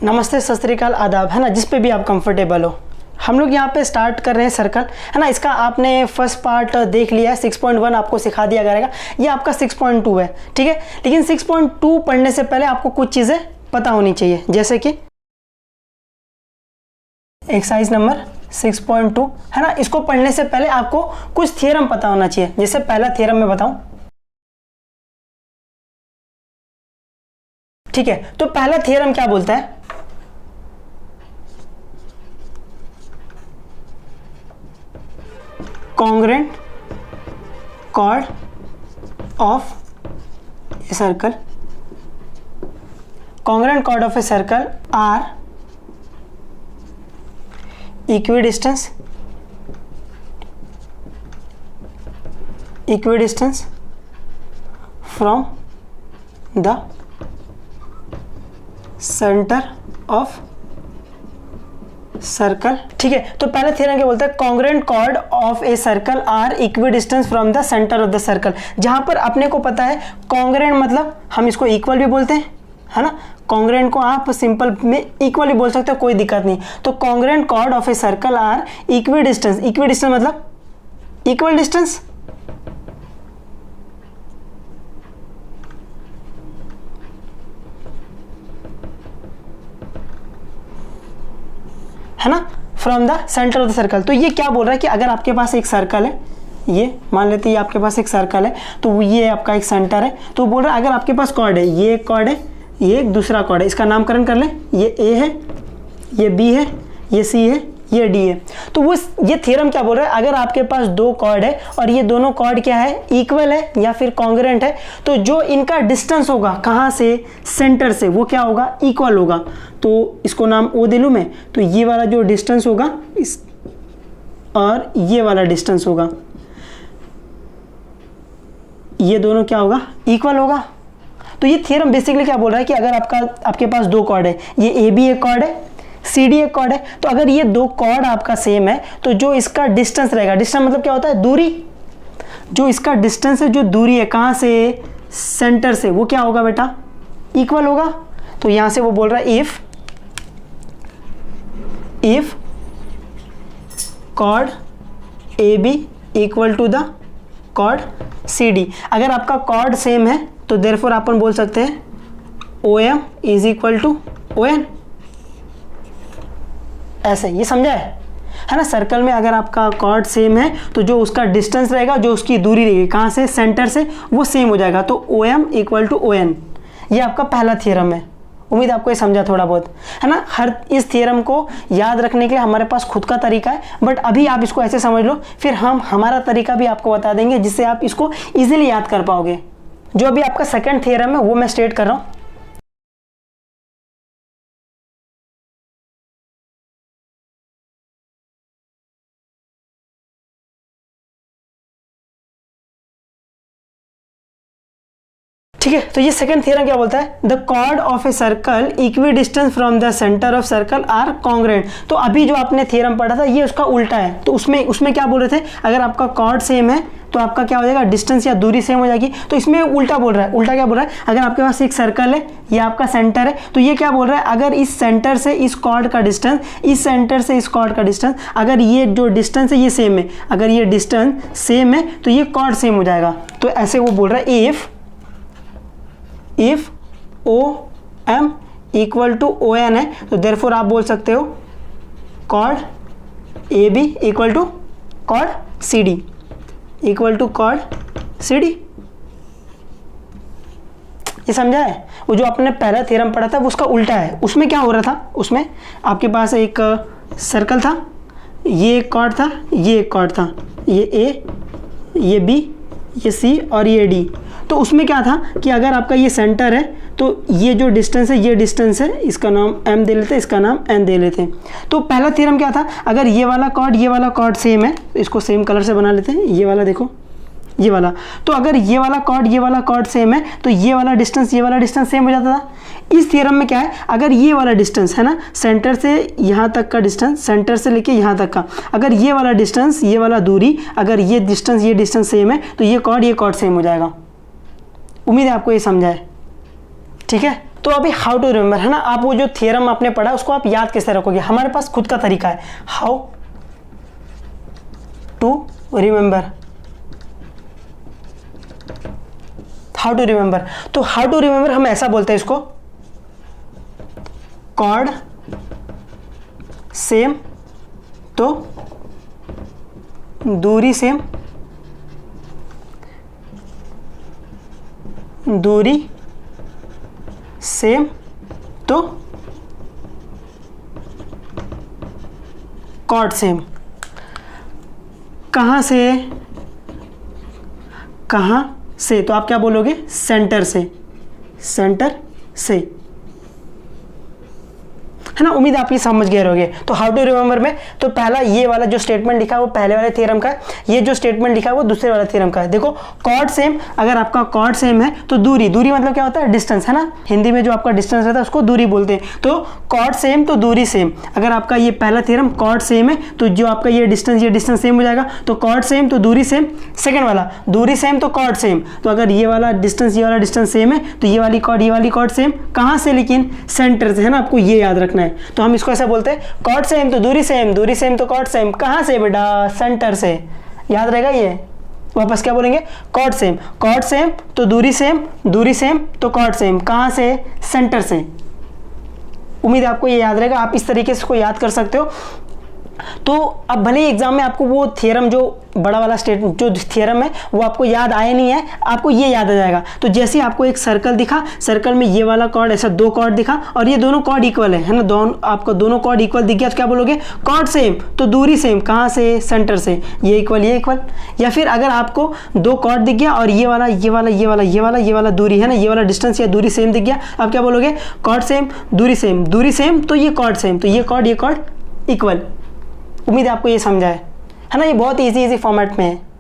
नमस्ते, सत श्री अकाल, आदाब, है ना, जिस पे भी आप कंफर्टेबल हो। हम लोग यहाँ पे स्टार्ट कर रहे हैं सर्कल, है ना। इसका आपने फर्स्ट पार्ट देख लिया है, 6.1 आपको सिखा दिया जाएगा। ये आपका 6.2 है, ठीक है। लेकिन 6.2 पढ़ने से पहले आपको कुछ चीज़ें पता होनी चाहिए, जैसे कि एक्सरसाइज नंबर 6.2, है ना। इसको पढ़ने से पहले आपको कुछ थ्योरम पता होना चाहिए। जैसे पहला थ्योरम मैं बताऊं, ठीक है। तो पहला थ्योरम क्या बोलता है, congruent chord of a circle, congruent chord of a circle are equidistant from the center of circle, ठीक है। तो पहले थ्योरम क्या बोलता है, congruent chord of a circle are equidistance from the centre of the circle. जहां पर अपने को पता है कॉन्ग्रुएंट मतलब हम इसको इक्वल भी बोलते हैं, है ना। कॉन्ग्रुएंट को आप सिंपल में इक्वल भी बोल सकते हो, कोई दिक्कत नहीं। तो congruent chord of a circle are equidistance, equidistance मतलब इक्वल डिस्टेंस, है ना, from the centre of the circle. तो ये क्या बोल रहा है कि अगर आपके पास एक सर्कल है, ये मान लेते हैं आपके पास एक सर्कल है, तो ये आपका एक सेंटर है। तो बोल रहा है अगर आपके पास कॉर्ड है, ये एक कॉर्ड है, ये एक दूसरा कॉर्ड है, इसका नामकरण कर लें, ये ए है, ये बी है, ये सी है, ये डी है। तो वो ये थ्योरम क्या बोल रहा है, अगर आपके पास दो कॉर्ड है और ये दोनों कॉर्ड क्या है, इक्वल है या फिर कॉन्ग्रुएंट है, तो जो इनका डिस्टेंस होगा कहाँ से, सेंटर से, वो क्या होगा, इक्वल होगा। तो इसको नाम ओ दे लूं मैं, तो ये वाला जो डिस्टेंस होगा इस और ये वाला डिस्टेंस होगा, ये दोनों क्या होगा, इक्वल होगा। तो ये थ्योरम बेसिकली क्या बोल रहा है कि अगर आपके पास दो कॉर्ड है, ये ए बी एक कॉर्ड है, सी डी एक कॉर्ड है, तो अगर ये दो कॉर्ड आपका सेम है, तो जो इसका डिस्टेंस रहेगा, डिस्टेंस मतलब क्या होता है, दूरी, जो इसका डिस्टेंस है, जो दूरी है कहाँ से, सेंटर से, वो क्या होगा बेटा, इक्वल होगा। तो यहां से वो बोल रहा है if chord A B equal to the chord C D. अगर आपका कॉर्ड सेम है तो देयरफॉर अपन बोल सकते हैं O M is equal to O N. ऐसे ये समझा है ना। सर्कल में अगर आपका कॉर्ड सेम है तो जो उसका डिस्टेंस रहेगा, जो उसकी दूरी रहेगी कहाँ से, सेंटर से, वो सेम हो जाएगा। तो O M equal to O N, ये आपका पहला थ्योरम है। उम्मीद आपको ये समझा थोड़ा बहुत, है ना। हर इस थ्योरम को याद रखने के लिए हमारे पास खुद का तरीका है, बट अभी आप इसको ऐसे समझ लो, फिर हम हमारा तरीका भी आपको बता देंगे जिससे आप इसको इजीली याद कर पाओगे। जो अभी आपका सेकंड थ्योरम है वो मैं स्टेट कर रहा हूँ। ठीक है, तो ये सेकंड थ्योरम क्या बोलता है, the chord of a circle equidistance from the centre of circle are congruent. तो अभी जो आपने थ्योरम पढ़ा था ये उसका उल्टा है। तो उसमें क्या बोल रहे थे, अगर आपका कॉर्ड सेम है तो आपका क्या हो जाएगा, डिस्टेंस या दूरी सेम हो जाएगी। तो इसमें उल्टा बोल रहा है। उल्टा क्या बोल रहा है, अगर आपके पास एक सर्कल है, ये आपका सेंटर है, तो ये क्या बोल रहा है, अगर इस सेंटर से इस कॉर्ड का डिस्टेंस, इस सेंटर से इस कॉर्ड का डिस्टेंस, अगर ये जो डिस्टेंस है ये सेम है, अगर ये डिस्टेंस सेम है तो ये कॉर्ड सेम हो जाएगा। तो ऐसे वो बोल रहा है if O M equal to O N है, तो देयरफॉर आप बोल सकते हो chord A B equal to chord C D, equal to chord C D. ये समझा है। वो जो आपने पहला थ्योरम पढ़ा था वो उसका उल्टा है। उसमें क्या हो रहा था, उसमें आपके पास एक सर्कल था, ये एक कॉर्ड था, ये एक कॉर्ड था, ये ए, ये बी, ये सी और ये डी। तो उसमें क्या था कि अगर आपका ये सेंटर है तो ये जो डिस्टेंस है, ये डिस्टेंस है, इसका नाम m दे लेते हैं, इसका नाम n दे लेते हैं। तो पहला थ्योरम क्या था, अगर ये वाला कॉर्ड सेम है, तो इसको सेम कलर से बना लेते हैं, ये वाला देखो, ये वाला। तो अगर ये वाला कॉर्ड सेम है तो ये वाला डिस्टेंस सेम हो जाता था। इस थ्योरम में क्या है, अगर ये वाला डिस्टेंस है ना, सेंटर से यहाँ तक का डिस्टेंस, सेंटर से लेके यहाँ तक का, अगर ये वाला डिस्टेंस, ये वाला दूरी, अगर ये डिस्टेंस सेम है तो ये कॉर्ड सेम हो जाएगा। उम्मीद है आपको ये समझा है, ठीक है। तो अभी हाउ टू रिमेंबर है ना, आप वो जो थियरम आपने पढ़ा उसको आप याद कैसे रखोगे, हमारे पास खुद का तरीका है, how to remember, how to remember. तो हाउ टू रिमेंबर हम ऐसा बोलते हैं इसको, कॉर्ड सेम तो दूरी सेम, दूरी सेम तो कॉर्ड सेम। कहाँ से, कहाँ से, तो आप क्या बोलोगे, सेंटर से, सेंटर से, है ना। उम्मीद आप ये समझ गए रहोगे। तो हाउ टू रिमेंबर में तो पहला ये वाला जो स्टेटमेंट लिखा है वो पहले वाले थ्योरम का है, ये जो स्टेटमेंट लिखा है वो दूसरे वाले थ्योरम का है। देखो कॉर्ड सेम, अगर आपका कॉर्ड सेम है तो दूरी, दूरी मतलब क्या होता है, डिस्टेंस, है ना। हिंदी में जो आपका डिस्टेंस रहता है उसको दूरी बोलते हैं। तो कॉर्ड सेम तो दूरी सेम, अगर आपका ये पहला थ्योरम कॉर्ड सेम है तो जो आपका ये डिस्टेंस सेम हो जाएगा, तो कॉर्ड सेम तो दूरी सेम। सेकंड वाला दूरी सेम तो कॉर्ड सेम, तो अगर ये वाला डिस्टेंस सेम है तो ये वाली कॉर्ड सेम, कहाँ से, लेकिन सेंटर से, है ना। आपको ये याद रखना है। तो हम इसको ऐसे बोलते हैं, कॉर्ड सेम तो दूरी सेम, दूरी सेम तो कॉर्ड सेम, कहाँ से बेटा, सेंटर से। याद रहेगा ये। वापस क्या बोलेंगे, कॉर्ड सेम तो दूरी सेम, दूरी सेम तो कॉर्ड सेम, कहाँ से, सेंटर से। उम्मीद आपको ये याद रहेगा, आप इस तरीके से इसको याद कर सकते हो। तो अब भले ही एग्जाम में आपको वो थ्योरम जो बड़ा वाला जो थ्योरम है वो आपको याद आया नहीं है, आपको ये याद आ जाएगा। तो जैसे आपको एक सर्कल दिखा, सर्कल में ये वाला कॉर्ड, ऐसा दो कॉर्ड दिखा और ये दोनों कॉर्ड इक्वल है ना, दोनों आपको दोनों कॉर्ड इक्वल दिख गया तो क्या बोलोगे, कॉर्ड सेम तो दूरी सेम, कहाँ से, सेंटर से, ये इक्वल ये इक्वल। या फिर अगर आपको दो कॉर्ड दिख गया और ये वाला दूरी है ना, ये वाला डिस्टेंस या दूरी सेम दिख गया, आप क्या बोलोगे, कॉर्ड सेम दूरी सेम तो ये कॉर्ड सेम, तो ये कॉर्ड इक्वल। उम्मीद है आपको ये समझा है ना। ये बहुत इजी फॉर्मेट में है।